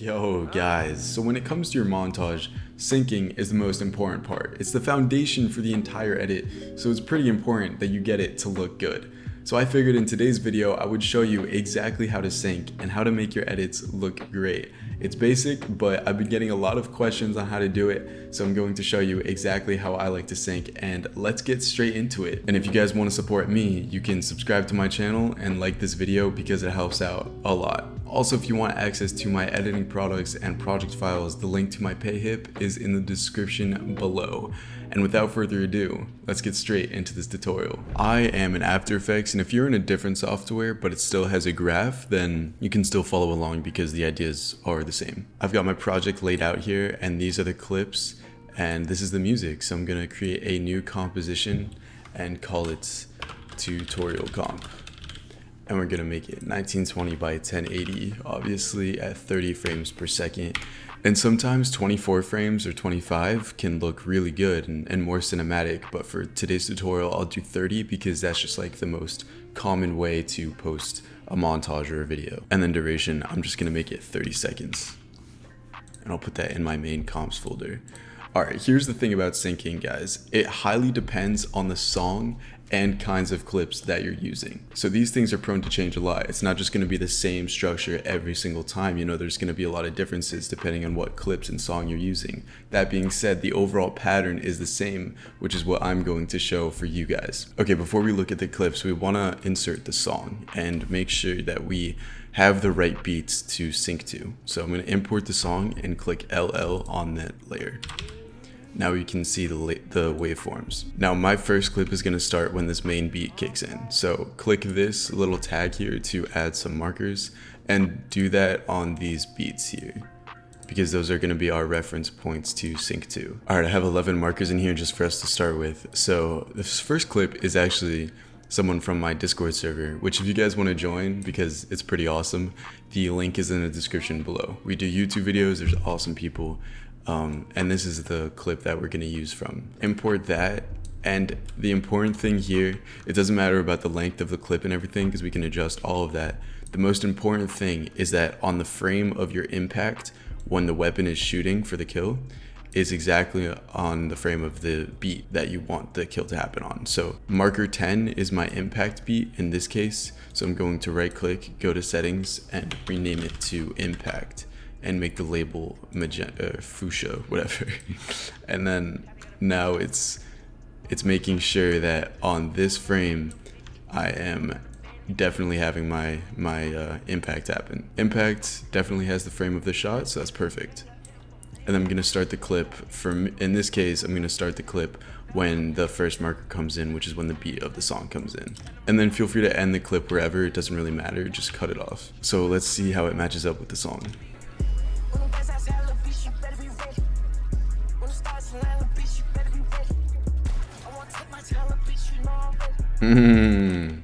Yo guys, so when it comes to your montage, syncing is the most important part. It's the foundation for the entire edit, so it's pretty important that you get it to look good. So I figured in today's video I would show you exactly how to sync and how to make your edits look great. It's basic, but I've been getting a lot of questions on how to do it, so I'm going to show you exactly how I like to sync, and let's get straight into it. And if you guys want to support me, you can subscribe to my channel and like this video because it helps out a lot. Also, if you want access to my editing products and project files, the link to my Payhip is in the description below. And without further ado, let's get straight into this tutorial. I am in After Effects, and if you're in a different software but it still has a graph, then you can still follow along because the ideas are the same. I've got my project laid out here, and these are the clips, and this is the music. So I'm gonna create a new composition and call it tutorial comp. And we're gonna make it 1920 by 1080, obviously at 30 frames per second. And sometimes 24 frames or 25 can look really good and more cinematic, but for today's tutorial I'll do 30 because that's just like the most common way to post a montage or a video. And then duration, I'm just gonna make it 30 seconds. And I'll put that in my main comps folder. Alright, here's the thing about syncing, guys. It highly depends on the song and kinds of clips that you're using. So these things are prone to change a lot. It's not just going to be the same structure every single time. You know, there's going to be a lot of differences depending on what clips and song you're using. That being said, the overall pattern is the same, which is what I'm going to show for you guys. Okay, before we look at the clips, we want to insert the song and make sure that we have the right beats to sync to. So I'm going to import the song and click LL on that layer. Now you can see the waveforms. Now my first clip is going to start when this main beat kicks in. So click this little tag here to add some markers and do that on these beats here, because those are going to be our reference points to sync to. Alright, I have 11 markers in here just for us to start with. So this first clip is actually someone from my Discord server, which if you guys want to join, because it's pretty awesome, the link is in the description below. We do YouTube videos, there's awesome people. And this is the clip that we're going to use from. Import that, and the important thing here, it doesn't matter about the length of the clip and everything because we can adjust all of that. The most important thing is that on the frame of your impact, when the weapon is shooting for the kill, is exactly on the frame of the beat that you want the kill to happen on. So marker 10 is my impact beat in this case, so I'm going to right click, go to settings, and rename it to impact. And make the label magenta, fuchsia, whatever. And then now it's making sure that on this frame, I am definitely having my impact happen. Impact definitely has the frame of the shot, so that's perfect. And I'm gonna start the clip from, in this case, I'm gonna start the clip when the first marker comes in, which is when the beat of the song comes in. And then feel free to end the clip wherever, it doesn't really matter, just cut it off. So let's see how it matches up with the song.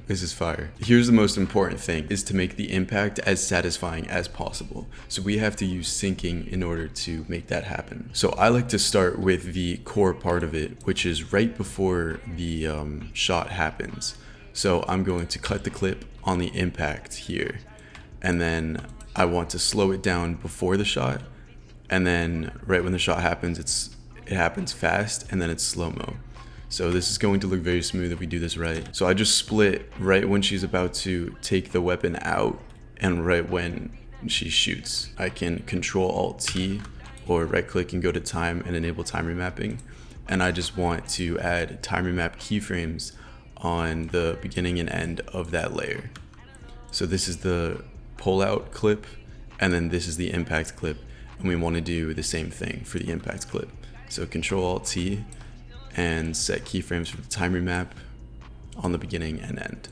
This is fire. Here's the most important thing, is to make the impact as satisfying as possible. So we have to use syncing in order to make that happen. So I like to start with the core part of it, which is right before the shot happens. So I'm going to cut the clip on the impact here. And then I want to slow it down before the shot. And then right when the shot happens, it happens fast, and then it's slow-mo. So this is going to look very smooth if we do this right. So I just split right when she's about to take the weapon out and right when she shoots. I can Control Alt T or right click and go to time and enable time remapping. And I just want to add time remap keyframes on the beginning and end of that layer. So this is the pull out clip, and then this is the impact clip. And we want to do the same thing for the impact clip. So Control Alt T and set keyframes for the time remap on the beginning and end.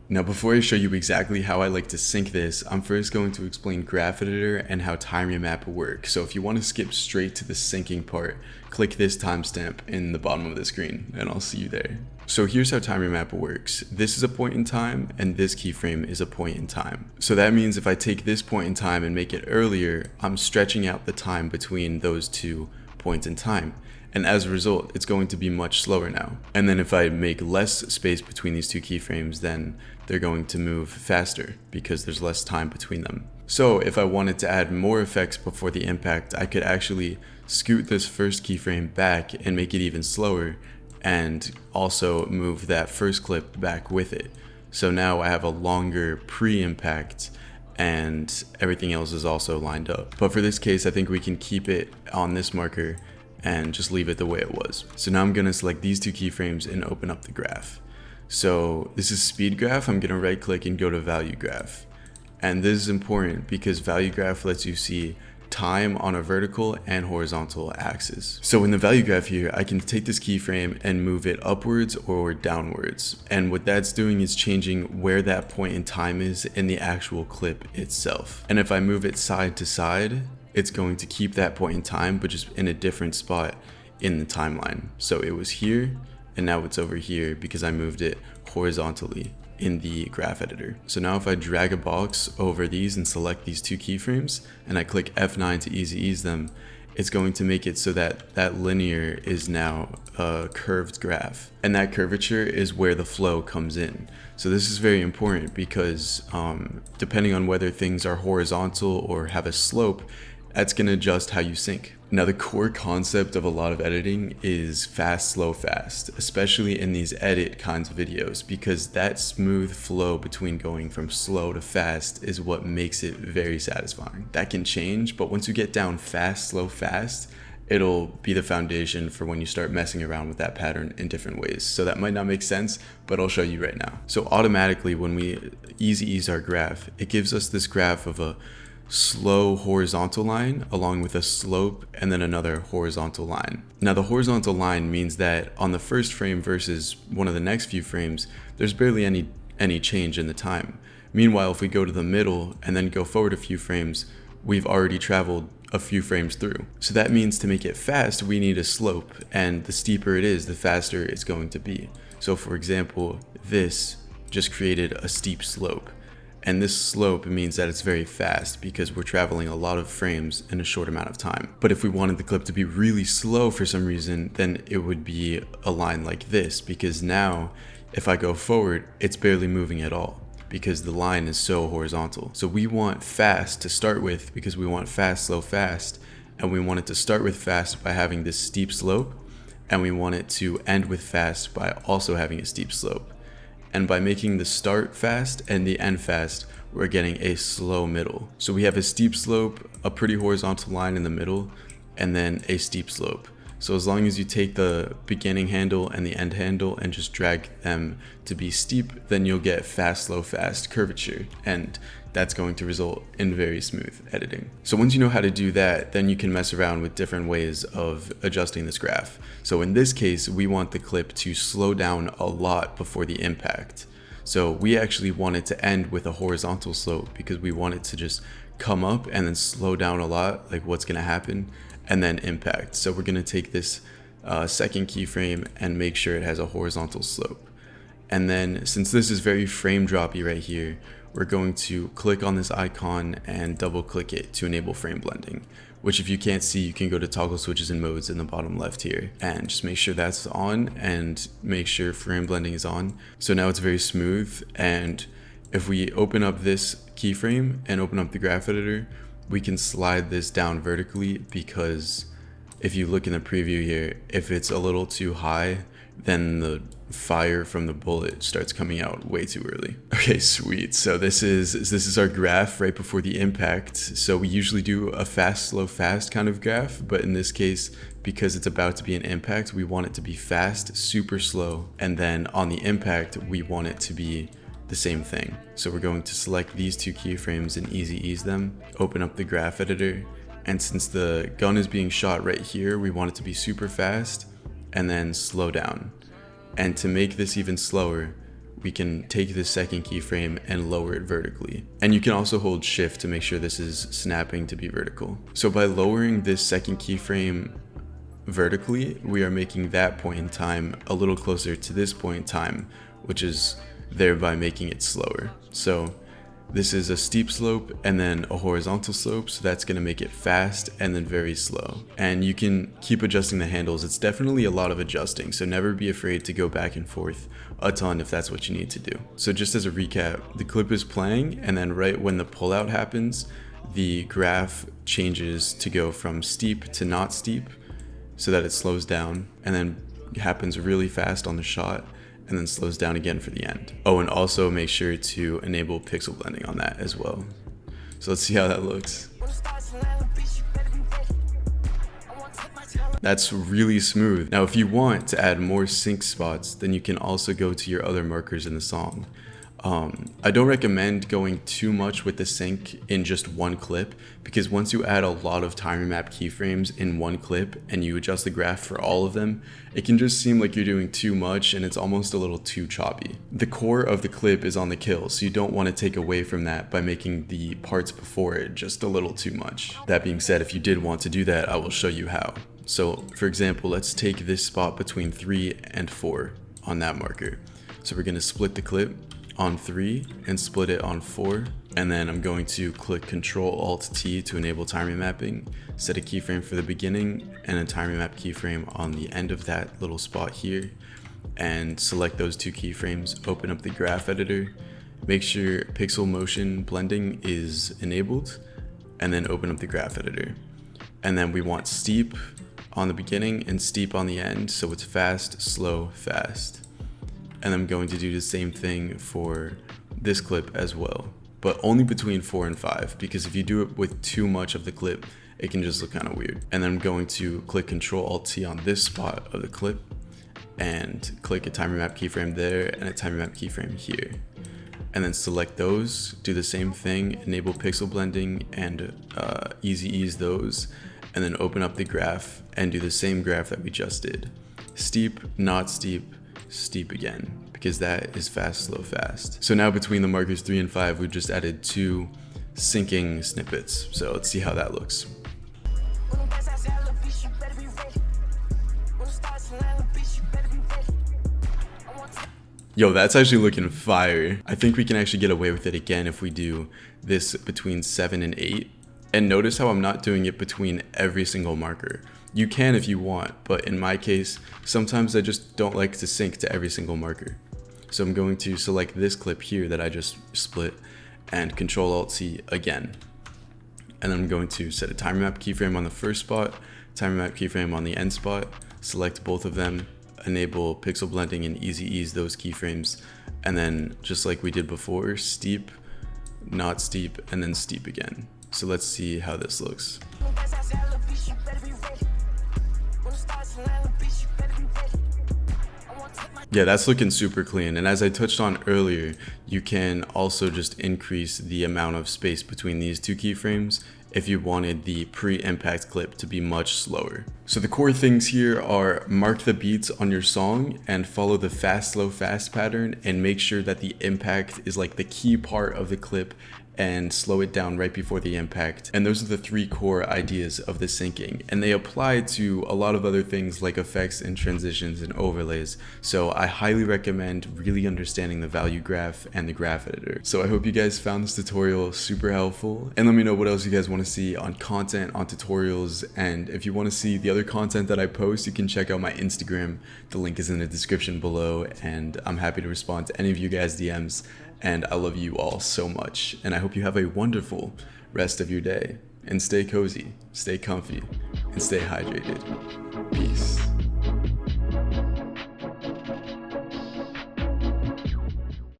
Now before I show you exactly how I like to sync this, I'm first going to explain Graph Editor and how time remap works. So if you want to skip straight to the syncing part, click this timestamp in the bottom of the screen and I'll see you there. So here's how time remap works. This is a point in time and this keyframe is a point in time. So that means if I take this point in time and make it earlier, I'm stretching out the time between those two points in time. And as a result, it's going to be much slower now. And then if I make less space between these two keyframes, then they're going to move faster because there's less time between them. So if I wanted to add more effects before the impact, I could actually scoot this first keyframe back and make it even slower, and also move that first clip back with it. So now I have a longer pre-impact and everything else is also lined up. But for this case, I think we can keep it on this marker and just leave it the way it was. So now I'm gonna select these two keyframes and open up the graph. So this is speed graph. I'm gonna right click and go to value graph. And this is important because value graph lets you see time on a vertical and horizontal axis. So in the value graph here, I can take this keyframe and move it upwards or downwards. And what that's doing is changing where that point in time is in the actual clip itself. And if I move it side to side, it's going to keep that point in time, but just in a different spot in the timeline. So it was here and now it's over here because I moved it horizontally in the graph editor. So now if I drag a box over these and select these two keyframes and I click F9 to easy ease them, it's going to make it so that that linear is now a curved graph. And that curvature is where the flow comes in. So this is very important because depending on whether things are horizontal or have a slope, that's going to adjust how you sync. Now the core concept of a lot of editing is fast, slow, fast, especially in these edit kinds of videos, because that smooth flow between going from slow to fast is what makes it very satisfying. That can change, but once you get down fast, slow, fast, it'll be the foundation for when you start messing around with that pattern in different ways. So that might not make sense, but I'll show you right now. So automatically when we easy ease our graph, it gives us this graph of a slow horizontal line along with a slope and then another horizontal line. Now the horizontal line means that on the first frame versus one of the next few frames, there's barely any change in the time. Meanwhile, if we go to the middle and then go forward a few frames, we've already traveled a few frames through. So that means to make it fast, we need a slope, and the steeper it is, the faster it's going to be. So for example, this just created a steep slope. And this slope means that it's very fast because we're traveling a lot of frames in a short amount of time. But if we wanted the clip to be really slow for some reason, then it would be a line like this, because now if I go forward, it's barely moving at all because the line is so horizontal. So we want fast to start with because we want fast, slow, fast. And we want it to start with fast by having this steep slope. And we want it to end with fast by also having a steep slope. And by making the start fast and the end fast, we're getting a slow middle. So we have a steep slope, a pretty horizontal line in the middle, and then a steep slope. So as long as you take the beginning handle and the end handle and just drag them to be steep, then you'll get fast, slow, fast curvature. And that's going to result in very smooth editing. So once you know how to do that, then you can mess around with different ways of adjusting this graph. So in this case, we want the clip to slow down a lot before the impact. So we actually want it to end with a horizontal slope because we want it to just come up and then slow down a lot, like what's gonna happen, and then impact. So we're gonna take this second keyframe and make sure it has a horizontal slope. And then since this is very frame droppy right here, we're going to click on this icon and double click it to enable frame blending, which if you can't see, you can go to toggle switches and modes in the bottom left here and just make sure that's on and make sure frame blending is on. So now it's very smooth. And if we open up this keyframe and open up the graph editor, we can slide this down vertically, because if you look in the preview here, if it's a little too high, then the fire from the bullet starts coming out way too early. Okay, sweet. So this is our graph right before the impact. So we usually do a fast, slow, fast kind of graph, but in this case, because it's about to be an impact, we want it to be fast, super slow, and then on the impact, we want it to be the same thing. So we're going to select these two keyframes and easy ease them, open up the graph editor, and since the gun is being shot right here, we want it to be super fast and then slow down. And to make this even slower, we can take the second keyframe and lower it vertically. And you can also hold shift to make sure this is snapping to be vertical. So by lowering this second keyframe vertically, we are making that point in time a little closer to this point in time, which is thereby making it slower. So This is a steep slope and then a horizontal slope, so that's going to make it fast and then very slow. And you can keep adjusting the handles. It's definitely a lot of adjusting, so never be afraid to go back and forth a ton if that's what you need to do. So just as a recap, the clip is playing, and then right when the pullout happens, the graph changes to go from steep to not steep so that it slows down, and then happens really fast on the shot, and then slows down again for the end. Oh, and also make sure to enable pixel blending on that as well. So let's see how that looks. That's really smooth. Now, if you want to add more sync spots, then you can also go to your other markers in the song. I don't recommend going too much with the sync in just one clip, because once you add a lot of timer map keyframes in one clip and you adjust the graph for all of them, it can just seem like you're doing too much and it's almost a little too choppy. The core of the clip is on the kill, so you don't want to take away from that by making the parts before it just a little too much. That being said, if you did want to do that, I will show you how. So for example, let's take this spot between 3 and 4 on that marker. So we're going to split the clip on 3 and split it on 4, and then I'm going to click Ctrl-Alt-T to enable timing mapping, set a keyframe for the beginning and a timing map keyframe on the end of that little spot here, and select those two keyframes, open up the graph editor, make sure pixel motion blending is enabled, and then open up the graph editor. And then we want steep on the beginning and steep on the end, so it's fast, slow, fast. And I'm going to do the same thing for this clip as well, but only between 4 and 5, because if you do it with too much of the clip, it can just look kind of weird. And then I'm going to click Ctrl-Alt-T on this spot of the clip and click a timer map keyframe there and a timer map keyframe here. And then select those, do the same thing, enable pixel blending and easy ease those, and then open up the graph and do the same graph that we just did. Steep, not steep, steep again, because that is fast, slow, fast. So now between the markers 3 and 5, we've just added 2 syncing snippets. So let's see how that looks. Yo, that's actually looking fire. I think we can actually get away with it again if we do this between 7 and 8. And notice how I'm not doing it between every single marker. You can if you want, but in my case, sometimes I just don't like to sync to every single marker. So I'm going to select this clip here that I just split and Ctrl-Alt-C again. And then I'm going to set a timer map keyframe on the first spot, timer map keyframe on the end spot, select both of them, enable pixel blending and easy ease those keyframes, and then just like we did before, steep, not steep, and then steep again. So let's see how this looks. Yeah, that's looking super clean. And as I touched on earlier, you can also just increase the amount of space between these two keyframes if you wanted the pre-impact clip to be much slower. So the core things here are mark the beats on your song and follow the fast, slow, fast pattern, and make sure that the impact is like the key part of the clip and slow it down right before the impact. And those are the 3 core ideas of the syncing, and they apply to a lot of other things like effects and transitions and overlays. So I highly recommend really understanding the value graph and the graph editor. So I hope you guys found this tutorial super helpful, and let me know what else you guys want to see on content, on tutorials. And if you want to see the other content that I post, you can check out my Instagram. The link is in the description below, and I'm happy to respond to any of you guys' DMs. And I love you all so much, and I hope you have a wonderful rest of your day, and stay cozy, stay comfy, and stay hydrated. Peace.